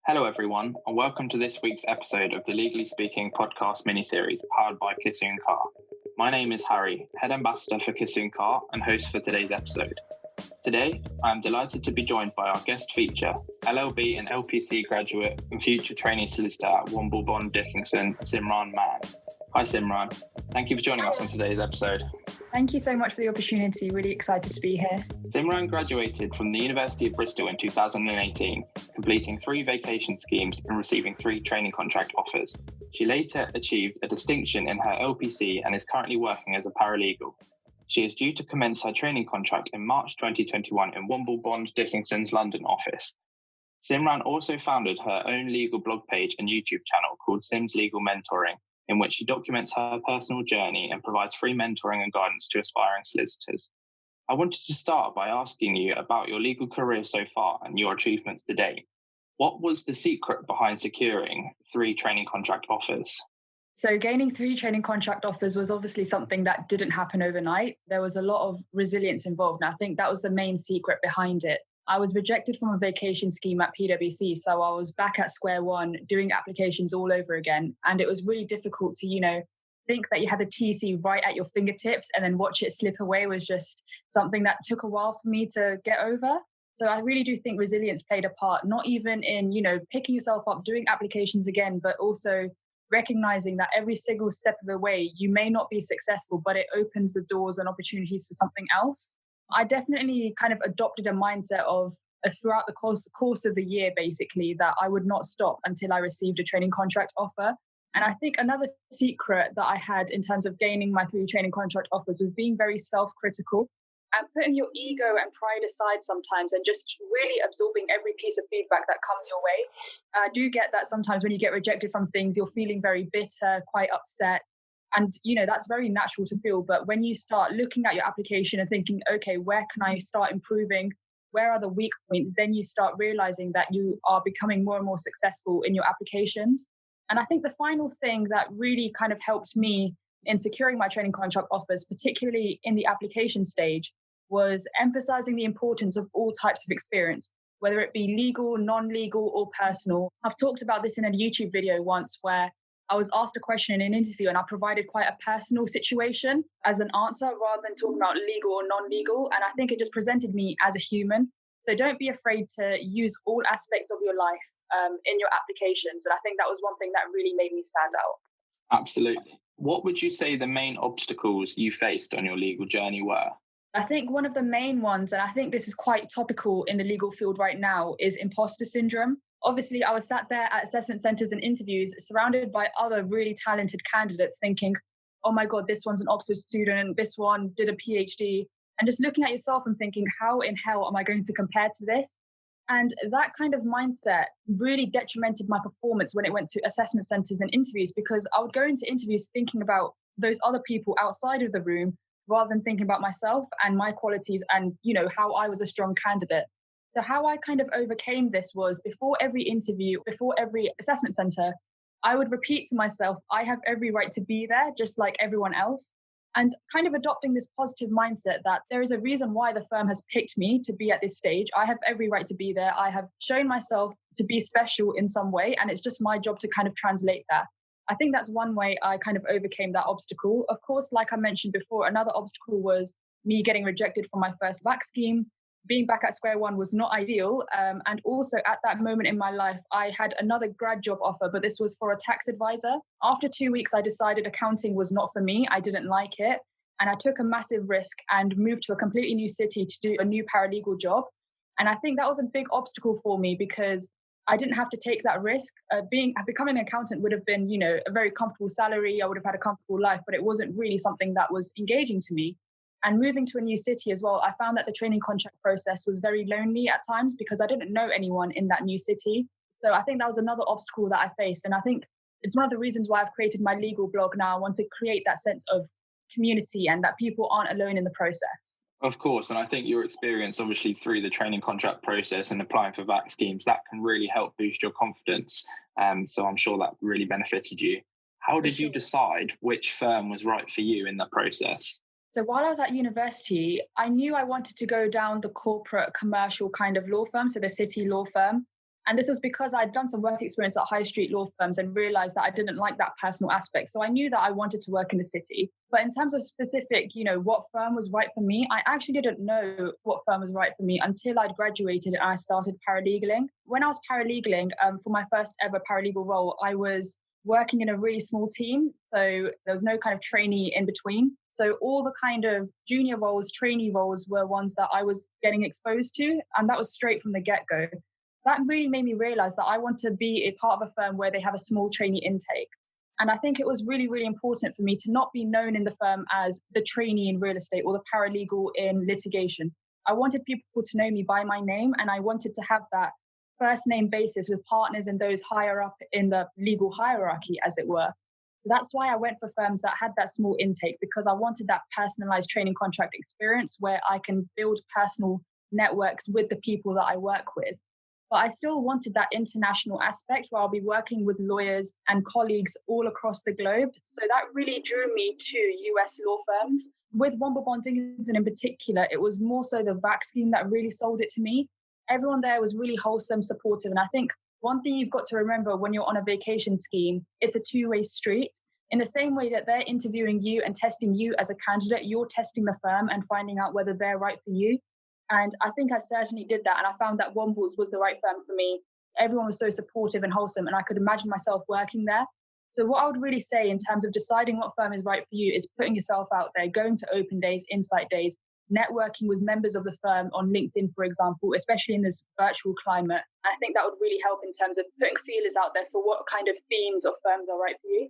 Hello, everyone, and welcome to this week's episode of the Legally Speaking podcast miniseries powered by Kaur. My name is Harry, head ambassador for Kaur and host for today's episode. Today, I am delighted to be joined by our guest feature, LLB and LPC graduate and future trainee solicitor at Womble, Dickinson, Simran Mann. Hi, Simran. Thank you for joining us on today's episode. Thank you so much for the opportunity. Really excited to be here. Simran graduated from the University of Bristol in 2018, completing 3 vacation schemes and receiving 3 training contract offers. She later achieved a distinction in her LPC and is currently working as a paralegal. She is due to commence her training contract in March 2021 in Womble, Dickinson's London office. Simran also founded her own legal blog page and YouTube channel called Sim's Legal Mentoring, in which she documents her personal journey and provides free mentoring and guidance to aspiring solicitors. I wanted to start by asking you about your legal career so far and your achievements to date. What was the secret behind securing 3 training contract offers? So gaining 3 training contract offers was obviously something that didn't happen overnight. There was a lot of resilience involved, and I think that was the main secret behind it. I was rejected from a vacation scheme at PwC, so I was back at square one doing applications all over again. And it was really difficult to, think that you had the TC right at your fingertips and then watch it slip away was just something that took a while for me to get over. So I really do think resilience played a part, not even in, picking yourself up, doing applications again, but also recognizing that every single step of the way, you may not be successful, but it opens the doors and opportunities for something else. I definitely kind of adopted a mindset of throughout the course of the year, basically, that I would not stop until I received a training contract offer. And I think another secret that I had in terms of gaining my 3 training contract offers was being very self-critical and putting your ego and pride aside sometimes and just really absorbing every piece of feedback that comes your way. I do get that sometimes when you get rejected from things, you're feeling very bitter, quite upset. And, that's very natural to feel. But when you start looking at your application and thinking, okay, where can I start improving? Where are the weak points? Then you start realizing that you are becoming more and more successful in your applications. And I think the final thing that really kind of helped me in securing my training contract offers, particularly in the application stage, was emphasizing the importance of all types of experience, whether it be legal, non-legal, or personal. I've talked about this in a YouTube video once where I was asked a question in an interview and I provided quite a personal situation as an answer rather than talking about legal or non-legal. And I think it just presented me as a human. So don't be afraid to use all aspects of your life in your applications. And I think that was one thing that really made me stand out. Absolutely. What would you say the main obstacles you faced on your legal journey were? I think one of the main ones, and I think this is quite topical in the legal field right now, is imposter syndrome. Obviously, I was sat there at assessment centres and interviews surrounded by other really talented candidates thinking, oh my God, this one's an Oxford student, this one did a PhD, and just looking at yourself and thinking, how in hell am I going to compare to this? And that kind of mindset really detrimented my performance when it went to assessment centres and interviews, because I would go into interviews thinking about those other people outside of the room rather than thinking about myself and my qualities and, how I was a strong candidate. So how I kind of overcame this was before every interview, before every assessment centre, I would repeat to myself, I have every right to be there, just like everyone else. And kind of adopting this positive mindset that there is a reason why the firm has picked me to be at this stage. I have every right to be there. I have shown myself to be special in some way, and it's just my job to kind of translate that. I think that's one way I kind of overcame that obstacle. Of course, like I mentioned before, another obstacle was me getting rejected from my first VAC scheme. Being back at square one was not ideal. And also at that moment in my life, I had another grad job offer, but this was for a tax advisor. After 2 weeks, I decided accounting was not for me. I didn't like it. And I took a massive risk and moved to a completely new city to do a new paralegal job. And I think that was a big obstacle for me because I didn't have to take that risk. Becoming an accountant would have been, a very comfortable salary. I would have had a comfortable life, but it wasn't really something that was engaging to me. And moving to a new city as well, I found that the training contract process was very lonely at times because I didn't know anyone in that new city. So I think that was another obstacle that I faced. And I think it's one of the reasons why I've created my legal blog now. I want to create that sense of community and that people aren't alone in the process. Of course. And I think your experience, obviously, through the training contract process and applying for VAC schemes, that can really help boost your confidence. So I'm sure that really benefited you. How did you decide which firm was right for you in that process? So while I was at university, I knew I wanted to go down the corporate commercial kind of law firm, so the city law firm. And this was because I'd done some work experience at high street law firms and realized that I didn't like that personal aspect. So I knew that I wanted to work in the city. But in terms of specific, what firm was right for me, I actually didn't know what firm was right for me until I'd graduated and I started paralegaling. When I was paralegaling, for my first ever paralegal role, I was working in a really small team. So there was no kind of trainee in between. So all the kind of junior roles, trainee roles were ones that I was getting exposed to. And that was straight from the get-go. That really made me realize that I want to be a part of a firm where they have a small trainee intake. And I think it was really, really important for me to not be known in the firm as the trainee in real estate or the paralegal in litigation. I wanted people to know me by my name, and I wanted to have that first name basis with partners and those higher up in the legal hierarchy, as it were. So that's why I went for firms that had that small intake, because I wanted that personalized training contract experience where I can build personal networks with the people that I work with. But I still wanted that international aspect where I'll be working with lawyers and colleagues all across the globe. So that really drew me to US law firms. With Womble Dickinson in particular, it was more so the VAC scheme that really sold it to me. Everyone there was really wholesome, supportive. And I think one thing you've got to remember when you're on a vacation scheme, it's a two-way street. In the same way that they're interviewing you and testing you as a candidate, you're testing the firm and finding out whether they're right for you. And I think I certainly did that. And I found that Womble's was the right firm for me. Everyone was so supportive and wholesome, and I could imagine myself working there. So what I would really say in terms of deciding what firm is right for you is putting yourself out there, going to open days, insight days, networking with members of the firm on LinkedIn, for example, especially in this virtual climate. I think that would really help in terms of putting feelers out there for what kind of themes of firms are right for you.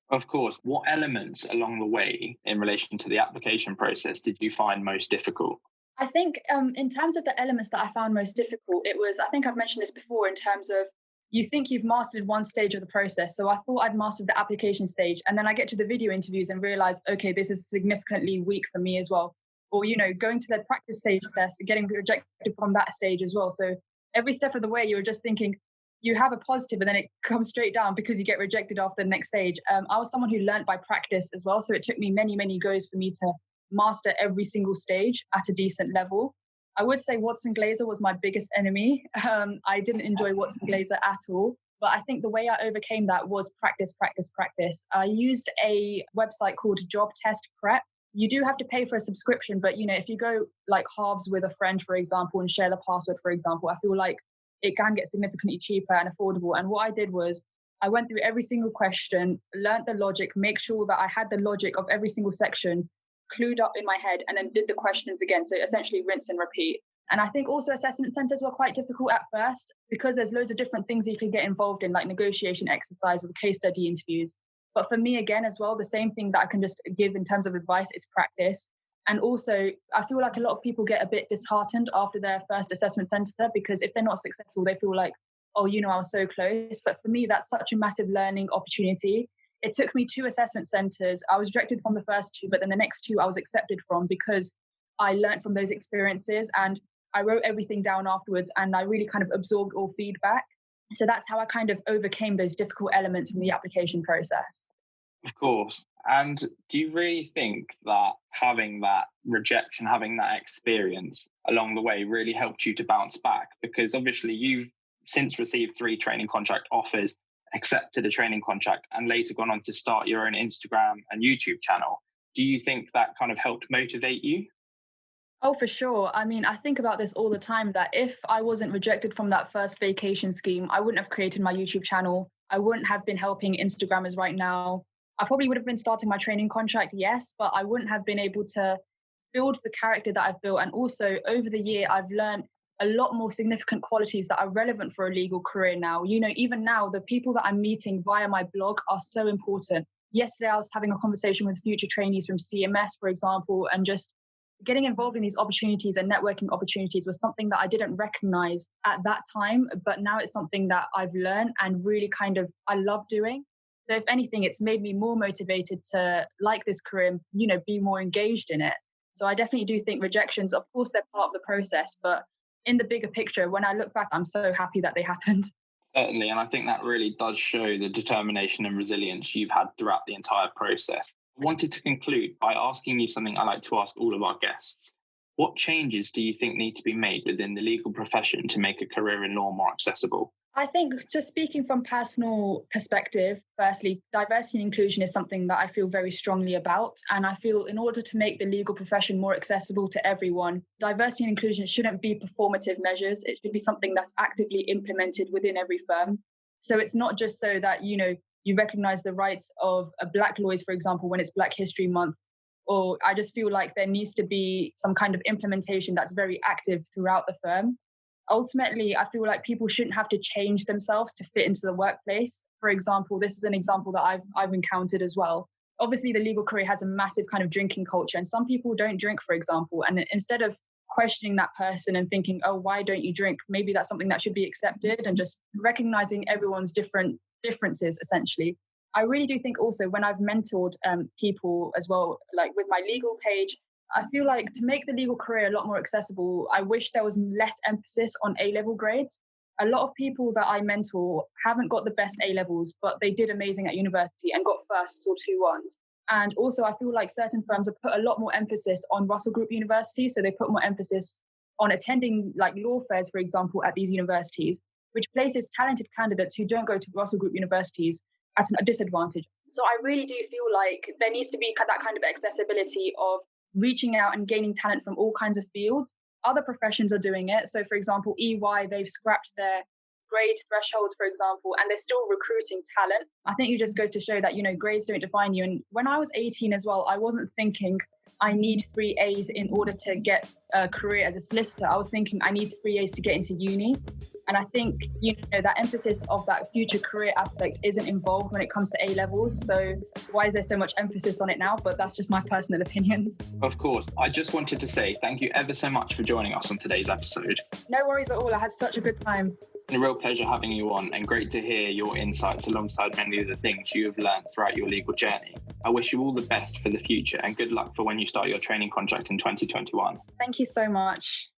Of course. What elements along the way in relation to the application process did you find most difficult? I think in terms of the elements that I found most difficult, it was, I think I've mentioned this before, in terms of you think you've mastered one stage of the process. So I thought I'd mastered the application stage, and then I get to the video interviews and realize, okay, this is significantly weak for me as well. Or, going to the practice stage test, getting rejected from that stage as well. So every step of the way, you're just thinking you have a positive, and then it comes straight down because you get rejected after the next stage. I was someone who learned by practice as well. So it took me many, many goes for me to master every single stage at a decent level. I would say Watson Glaser was my biggest enemy. I didn't enjoy Watson Glaser at all. But I think the way I overcame that was practice, practice, practice. I used a website called Job Test Prep. You do have to pay for a subscription, but if you go like halves with a friend, for example, and share the password, for example, I feel like it can get significantly cheaper and affordable. And what I did was I went through every single question, learned the logic, make sure that I had the logic of every single section clued up in my head, and then did the questions again. So essentially rinse and repeat. And I think also assessment centers were quite difficult at first because there's loads of different things you can get involved in, like negotiation exercises, case study interviews. But for me, again, as well, the same thing that I can just give in terms of advice is practice. And also, I feel like a lot of people get a bit disheartened after their first assessment center because if they're not successful, they feel like, oh, I was so close. But for me, that's such a massive learning opportunity. It took me 2 assessment centers. I was rejected from the first 2, but then the next 2 I was accepted from because I learned from those experiences and I wrote everything down afterwards and I really kind of absorbed all feedback. So that's how I kind of overcame those difficult elements in the application process. Of course. And do you really think that having that rejection, having that experience along the way really helped you to bounce back? Because obviously you've since received 3 training contract offers, accepted a training contract, and later gone on to start your own Instagram and YouTube channel. Do you think that kind of helped motivate you? Oh, for sure. I mean, I think about this all the time that if I wasn't rejected from that first vacation scheme, I wouldn't have created my YouTube channel. I wouldn't have been helping Instagrammers right now. I probably would have been starting my training contract, yes, but I wouldn't have been able to build the character that I've built. And also over the year, I've learned a lot more significant qualities that are relevant for a legal career now. Even now, the people that I'm meeting via my blog are so important. Yesterday, I was having a conversation with future trainees from CMS, for example, and just getting involved in these opportunities and networking opportunities was something that I didn't recognize at that time, but now it's something that I've learned and really I love doing. So if anything, it's made me more motivated to like this career and, be more engaged in it. So I definitely do think rejections, of course, they're part of the process, but in the bigger picture, when I look back, I'm so happy that they happened. Certainly. And I think that really does show the determination and resilience you've had throughout the entire process. I wanted to conclude by asking you something I like to ask all of our guests. What changes do you think need to be made within the legal profession to make a career in law more accessible? I think just speaking from personal perspective, firstly, diversity and inclusion is something that I feel very strongly about. And I feel in order to make the legal profession more accessible to everyone, diversity and inclusion shouldn't be performative measures. It should be something that's actively implemented within every firm. So it's not just so that, you recognize the rights of Black lawyers, for example, when it's Black History Month. Or I just feel like there needs to be some kind of implementation that's very active throughout the firm. Ultimately, I feel like people shouldn't have to change themselves to fit into the workplace. For example, this is an example that I've encountered as well. Obviously, the legal career has a massive kind of drinking culture, and some people don't drink, for example. And instead of questioning that person and thinking, oh, why don't you drink? Maybe that's something that should be accepted, and just recognizing everyone's differences, essentially. I really do think also when I've mentored people as well, like with my legal page, I feel like to make the legal career a lot more accessible, I wish there was less emphasis on A-level grades. A lot of people that I mentor haven't got the best A-levels, but they did amazing at university and got firsts or 2-1s. And also, I feel like certain firms have put a lot more emphasis on Russell Group universities. So they put more emphasis on attending like law fairs, for example, at these universities, which places talented candidates who don't go to Russell Group universities at a disadvantage. So I really do feel like there needs to be that kind of accessibility of reaching out and gaining talent from all kinds of fields. Other professions are doing it. So, for example, EY, they've scrapped their grade thresholds, for example, and they're still recruiting talent. I think it just goes to show that, grades don't define you. And when I was 18 as well, I wasn't thinking I need 3 A's in order to get a career as a solicitor. I was thinking I need 3 A's to get into uni. And I think, that emphasis of that future career aspect isn't involved when it comes to A-levels. So why is there so much emphasis on it now? But that's just my personal opinion. Of course. I just wanted to say thank you ever so much for joining us on today's episode. No worries at all. I had such a good time. It's been a real pleasure having you on, and great to hear your insights alongside many of the things you have learned throughout your legal journey. I wish you all the best for the future and good luck for when you start your training contract in 2021. Thank you so much.